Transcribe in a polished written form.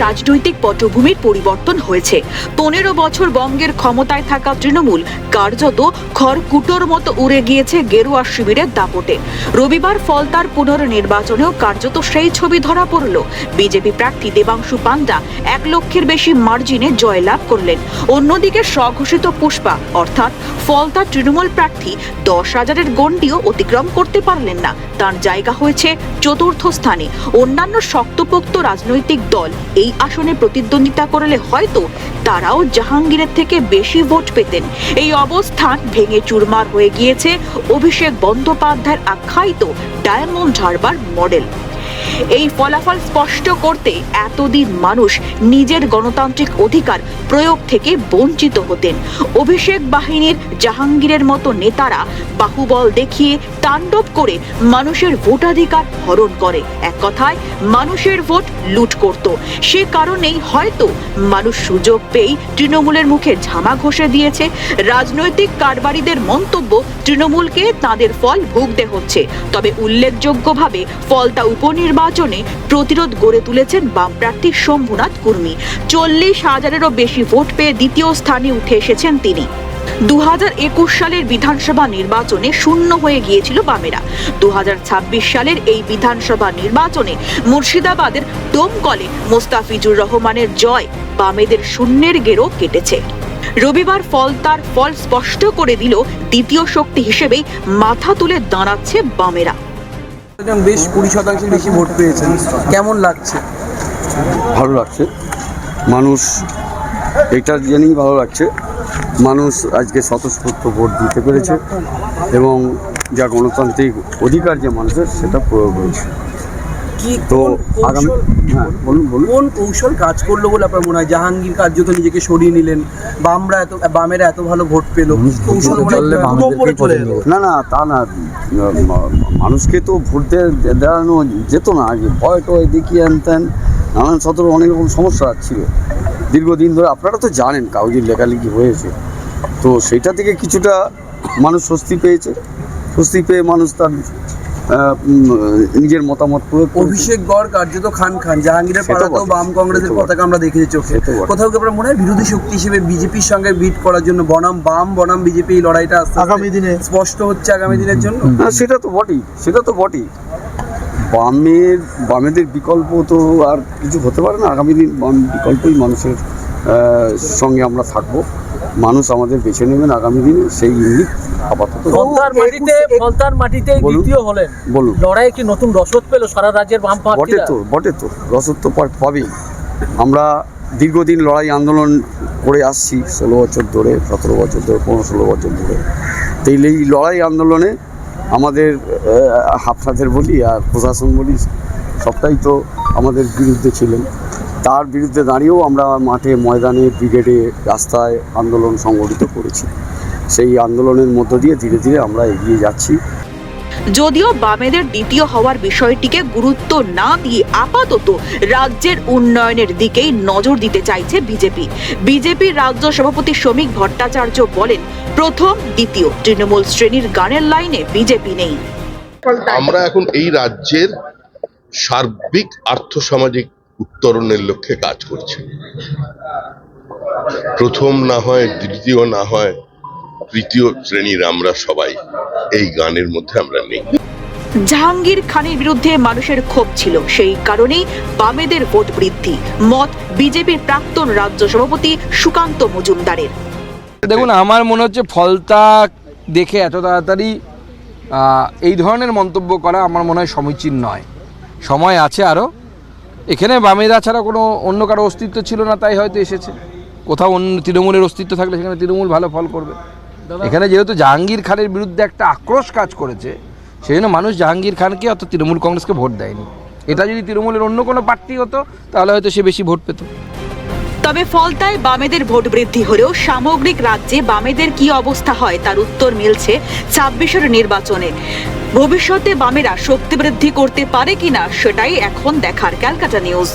রাজনৈতিক পটভূমির পরিবর্তন হয়েছে। 15 বছর বঙ্গের ক্ষমতায় থাকা তৃণমূল কার্যত খড়কুটোর মতো উড়ে গিয়েছে গেরুয়া শিবিরের দাপটে। রবিবার ফলতার পুনর্নির্বাচনেও কার্যত সেই ছবি ধরা পড়ল। বিজেপি প্রার্থী দেবাংশু পান্ডা 1 লক্ষের বেশি মার্জিনে জয়লাভ করলেন। অন্যদিকে স্বঘোষিত পুষ্পা অর্থাৎ ফলতার তৃণমূল প্রার্থী 10,000-এর গণ্ডিও অতিক্রম করতে পারলেন না। তার জায়গা হয়েছে চতুর্থ স্থানে। অন্যান্য শক্তপোক্ত রাজনৈতিক দল এই আসনে প্রতিদ্বন্দ্বিতা করলে হয়তো তারাও জাহাঙ্গীরের থেকে বেশি ভোট পেতেন। এই অবস্থান ভেঙে চুরমার হয়ে গিয়েছে অভিষেক বন্দ্যোপাধ্যায়ের আখ্যায়িত ডায়মন্ড হারবার মডেল। এই ফলাফল স্পষ্ট করতে এতদিন মানুষ নিজের গণতান্ত্রিক অধিকার প্রয়োগ থেকে বঞ্চিত হতেন। অভিষেক বাহিনীর জাহাঙ্গীরের মতো নেতারা বাহুবল দেখিয়ে তাণ্ডব করে মানুষের ভোটাধিকার হরণ করে। এক কথায় মানুষের ভোট লুট করত। সে কারণেই হয়তো মানুষ সুযোগ পেয়ে তৃণমূলের মুখে ঝামা ঘষে দিয়েছে। রাজনৈতিক কারবারিদের মন্তব্য, তৃণমূলকে তাদের ফল ভুগতে হচ্ছে। তবে উল্লেখযোগ্যভাবে ফলতা উপনির্বাচনে প্রতিরোধ গড়ে তুলেছেন বামপ্রার্থী শম্ভুনাথ কুর্মী। 40,000-এরও বেশি ভোট পেয়ে দ্বিতীয় স্থানে উঠে এসেছেন তিনি। 2021 সালের বিধানসভা নির্বাচনে শূন্য হয়ে গিয়েছিল বামেরা। 2026 সালের এই বিধানসভা নির্বাচনে মুর্শিদাবাদের ডোমকলে মোস্তাফিজুর রহমানের জয় বামেদের শূন্যের গেরো কেটেছে। রবিবার ফলতার ফল স্পষ্ট করে দিল দ্বিতীয় শক্তি হিসেবেই মাথা তুলে দাঁড়াচ্ছে বামেরা। বেশ 20% বেশি ভোট পেয়েছেন, কেমন লাগছে? ভালো লাগছে। মানুষ এটা জেনেই ভালো লাগছে, মানুষ আজকে স্বতঃস্ফূর্ত ভোট দিতে পেরেছে এবং যা গণতান্ত্রিক অধিকার যে মানুষের সেটা প্রয়োগ হয়েছে। কি তো আগামী বলুন কোন কৌশল কাজ করলো বলে আপনার মনে হয়? জাহাঙ্গীর কার্যত নিজেকে সরিয়ে নিলেন, বামেরা এত ভালো ভোট পেল, কৌশল না তা না, মানুষকে তো ভোট দেওয়ানো যেত না। আগে ভয় টয় দেখিয়ে আনতেন, নানান সতেরো অনেক রকম সমস্যা ছিল দীর্ঘদিন ধরে। আপনারা তো জানেন কাগজের লেখালেখি হয়েছে, তো সেটা থেকে কিছুটা মানুষ স্বস্তি পেয়েছে। স্বস্তি পেয়ে মানুষ তার নিজের মতামত প্রয়োগ। অভিষেক গড় কার্যত খান জাহাঙ্গীরের পাড়াতেও বাম কংগ্রেসের পতাকা আমরা দেখেছি চোখে। কোথাও কি আপনার মনে হয় বিরোধী শক্তি হিসেবে বিজেপির সঙ্গে বিট করার জন্য বনাম বাম বনাম বিজেপি এই লড়াইটা আগামী দিনে স্পষ্ট হচ্ছে আগামী দিনের জন্য? সেটা তো বটেই। বামেদের বিকল্প তো আর কিছু হতে পারে না। আগামী দিন বাম বিকল্পই মানুষের সঙ্গে আমরা থাকবো। মানুষ আমাদের বেছে নেবেন আগামী দিনে, সেই ইঙ্গিত আপাতত। ফলতার মাটিতে দ্বিতীয় হলেন, বলুন লড়াই কি নতুন রসদ পেল সারা রাজ্যের বাম প্রার্থীরা? বটে তো রসদ তো পাবেই। আমরা দীর্ঘদিন লড়াই আন্দোলন করে আসছি, 16 বছর ধরে, 17 বছর ধরে, 15-16 বছর ধরে। তো এই লড়াই আন্দোলনে আমাদের আপনাদের বলি আর প্রশাসন বলি সবটাই তো আমাদের বিরুদ্ধে ছিলেন। তার বিরুদ্ধে দাঁড়িয়েও আমরা মাঠে, ময়দানে, ব্রিগেডে, রাস্তায় আন্দোলন সংগঠিত করেছি। সেই আন্দোলনের মধ্য দিয়ে ধীরে ধীরে আমরা এগিয়ে যাচ্ছি। যদিও বামেদের দ্বিতীয় হওয়ার বিষয়টিকে গুরুত্ব না দিয়ে আপাতত রাজ্যের উন্নয়নের দিকেই নজর দিতে চাইছে বিজেপির রাজ্য সভাপতি শ্রমিক ভট্টাচার্য বলেন, প্রথম দ্বিতীয় তৃণমূল শ্রেণীর গানের লাইনে বিজেপি নেই। আমরা এখন এই রাজ্যের সার্বিক আর্থসামাজিক উত্তরণের লক্ষ্যে কাজ করছি। প্রথম না হয়, দ্বিতীয় না হয়, তৃতীয় শ্রেণীর আমরা সবাই এই গানের মধ্যে আমরা নেই। জাহাঙ্গীর খানের বিরুদ্ধে মানুষের ক্ষোভ ছিল, সেই কারণেই বামেদের ভোট বৃদ্ধি, মত বিজেপির প্রাক্তন রাজ্য সভাপতি সুকান্ত মজুমদারের। দেখুন, আমার মনে হচ্ছে ফলতা দেখে এত তাড়াতাড়ি এই ধরনের মন্তব্য করা আমার মনে হয় সমীচীন নয়। সময় আছে আরও। এখানে বামেরা ছাড়া কোনো অন্য কারো অস্তিত্ব ছিল না, তাই হয়তো এসেছে। কোথাও অন্য তৃণমূলের অস্তিত্ব থাকলে সেখানে তৃণমূল ভালো ফল করবে। এখানে যেহেতু জাহাঙ্গীর খানের বিরুদ্ধে একটা আক্রোশ কাজ করেছে, সেই জন্য মানুষ জাহাঙ্গীর খানকে অত তৃণমূল কংগ্রেসকে ভোট দেয়নি। এটা যদি তৃণমূলের অন্য কোনো প্রার্থী হতো তাহলে হয়তো সে বেশি ভোট পেত। তবে ফলতায় বামেদের ভোট বৃদ্ধি হলেও সামগ্রিক রাজ্যে বামেদের কি অবস্থা হয় তার উত্তর মিলছে 26-এর নির্বাচনে। ভবিষ্যতে বামেরা শক্তি বৃদ্ধি করতে পারে কিনা সেটাই এখন দেখার। ক্যালকাটা নিউজ।